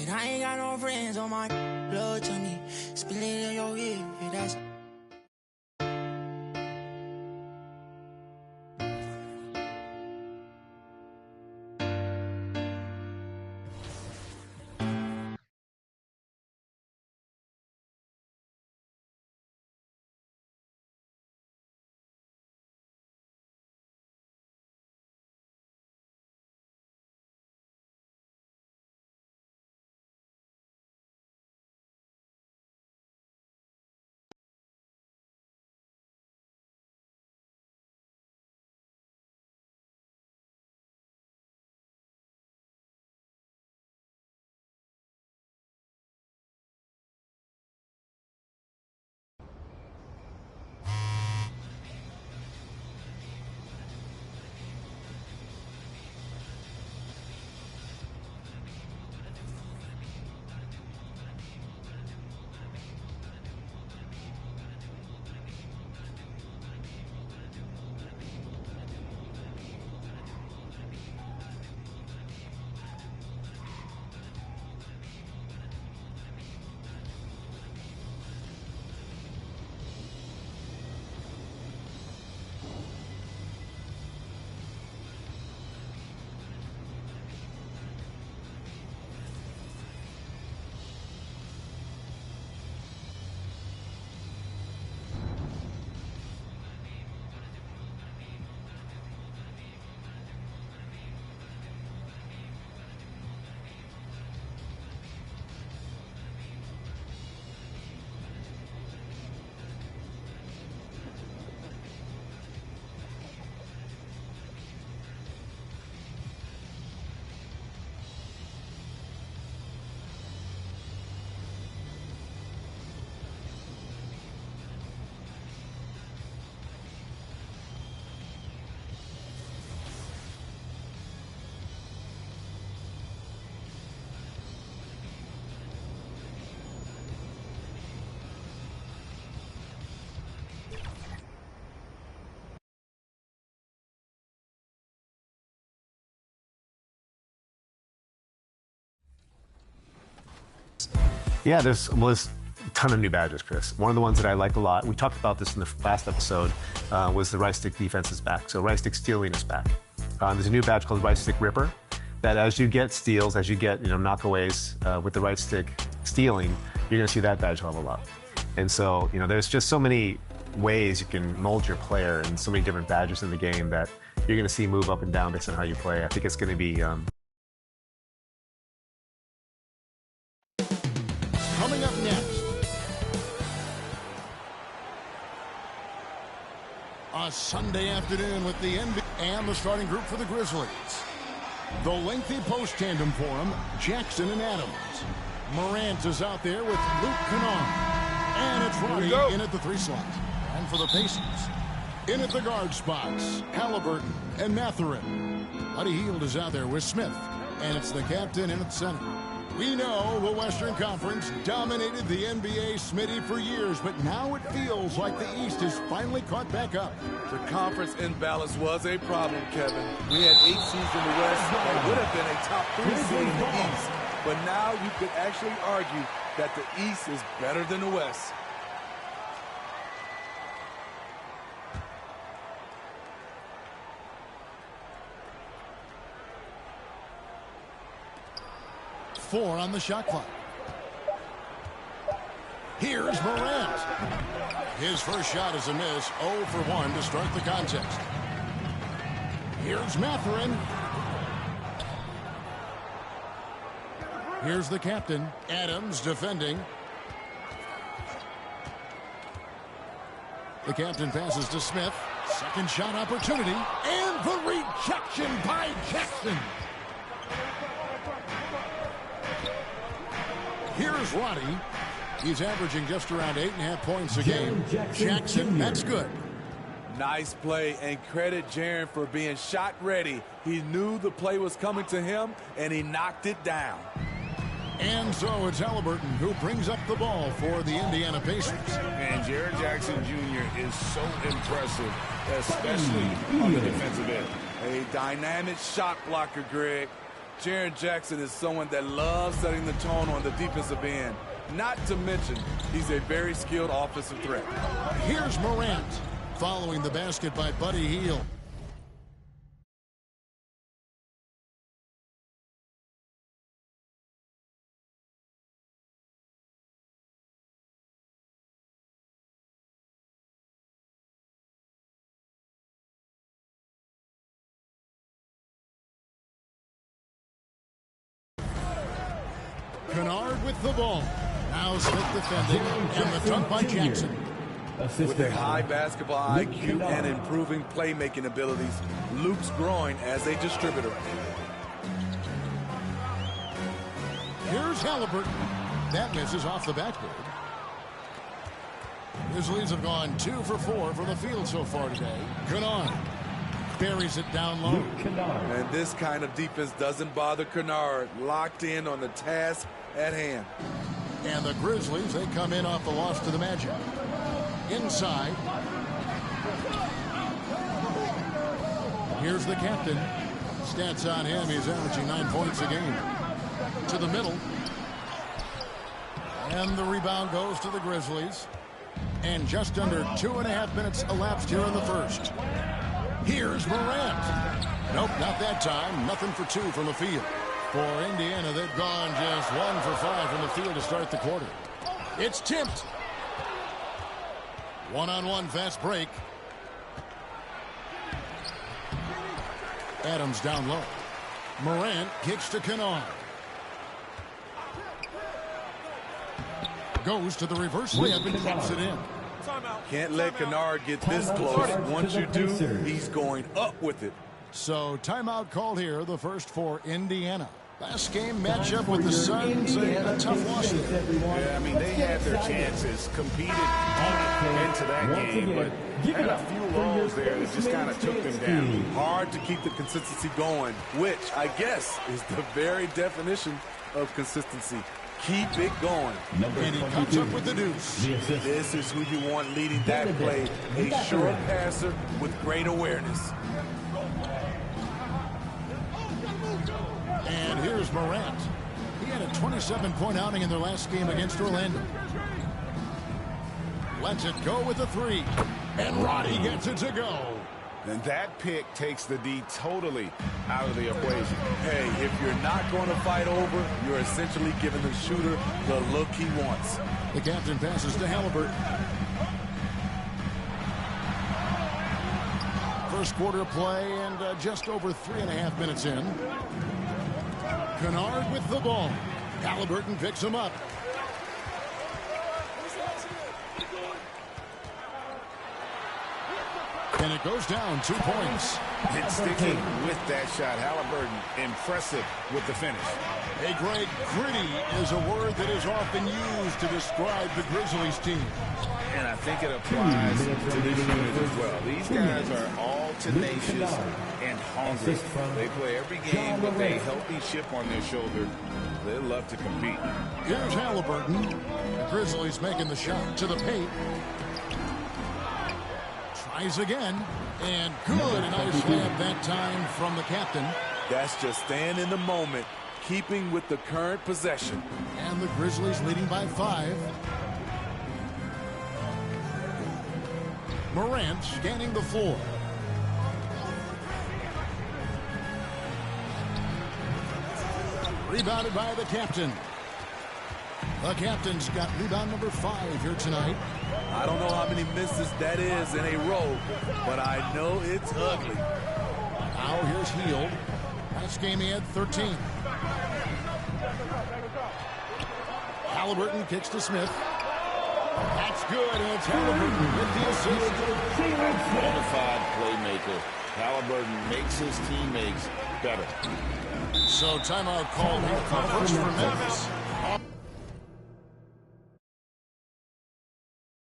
And I ain't got no friends on my blood to me. Spill it in your ear, that's... Yeah, there's a ton of new badges, Chris. One of the ones that I like a lot, we talked about this in the last episode, was the right stick defense is back. So right stick stealing is back. There's a new badge called right stick ripper that as you get steals, as you get knockaways with the right stick stealing, you're gonna see that badge level up. And so there's just so many ways you can mold your player and so many different badges in the game that you're gonna see move up and down based on how you play. I think it's gonna be Coming up next, a Sunday afternoon with the NBA and the starting group for the Grizzlies. The lengthy post tandem for them, Jackson and Adams. Morant is out there with Luke Kennard. And it's Roddy in at the 3 slot. And for the Pacers, in at the guard spots, Halliburton and Mathurin. Buddy Hield is out there with Smith. And it's the captain in at center. We know the Western Conference dominated the NBA, Smitty, for years, but now it feels like the East has finally caught back up. The conference imbalance was a problem, Kevin. We had 8 seeds in the West that would have been a top 3 seed in the East. But now you could actually argue that the East is better than the West. Four on the shot clock. Here's Morant. His first shot is a miss. 0 for 1 to start the contest. Here's Mathurin. Here's the captain, Adams, defending. The captain passes to Smith. Second shot opportunity. And the rejection by Jackson. Here's Roddy. He's averaging just around 8.5 points a game. Jackson, that's good. Nice play, and credit Jaren for being shot ready. He knew the play was coming to him, and he knocked it down. And so it's Halliburton who brings up the ball for the Indiana Pacers. And Jaren Jackson Jr. is so impressive, especially on the defensive end. A dynamic shot blocker, Greg. Jaren Jackson is someone that loves setting the tone on the defensive end. Not to mention, he's a very skilled offensive threat. Here's Morant, following the basket by Buddy Hield. Kennard with the ball. Now Smith defending, and the dunk by Jackson. With a high basketball IQ and improving playmaking abilities, Luke's growing as a distributor. Here's Halliburton. That misses off the backboard. Grizzlies have gone 2 for 4 from the field so far today. Kennard buries it down low. And this kind of defense doesn't bother Kennard. Locked in on the task at hand. And the Grizzlies, they come in off the loss to the Magic. Inside. Here's the captain. Stats on him, he's averaging 9 points a game. To the middle. And the rebound goes to the Grizzlies. And just under 2.5 minutes elapsed here in the first. Here's Morant. Nope, not that time. Nothing for 2 from the field. For Indiana, they've gone just 1 for 5 from the field to start the quarter. It's tipped. One-on-one fast break. Adams down low. Morant kicks to Kennard. Goes to the reverse layup and drops it in. Can't let Kennard get this close. Once you do, he's going up with it. So timeout called here, the first for Indiana. Last game matchup with the Suns, a tough loss there. Yeah, I mean, they had their chances, competed into that game, but had a few lulls there that just kind of took them down. Hard to keep the consistency going, which I guess is the very definition of consistency. Keep it going. And he comes up with the deuce. This is who you want leading that play. A sure passer with great awareness. And here's Morant. He had a 27-point outing in their last game against Orlando. Lets it go with a 3. And Roddy gets it to go. And that pick takes the D totally out of the equation. Hey, if you're not going to fight over, you're essentially giving the shooter the look he wants. The captain passes to Halliburton. First quarter play and just over 3.5 minutes in. Kennard with the ball. Halliburton picks him up. And it goes down 2 points. It's sticking with that shot. Halliburton, impressive with the finish. Hey, Greg, gritty is a word that is often used to describe the Grizzlies team. And I think it applies to this unit as well. These guys are all tenacious and hungry. They play every game with a healthy chip on their shoulder. They love to compete. Here's Halliburton. The Grizzlies making the shot to the paint. Tries again. And good. A nice slam that time from the captain. That's just staying in the moment, keeping with the current possession. And the Grizzlies leading by 5. Morant scanning the floor. Rebounded by the captain. The captain's got rebound number 5 here tonight. I don't know how many misses that is in a row, but I know it's ugly. Now here's Hield. Last game he had 13. Halliburton kicks to Smith. That's good, and it's Halliburton with the assist. Bonafide playmaker. Halliburton makes his teammates better. So timeout called here. First for Memphis.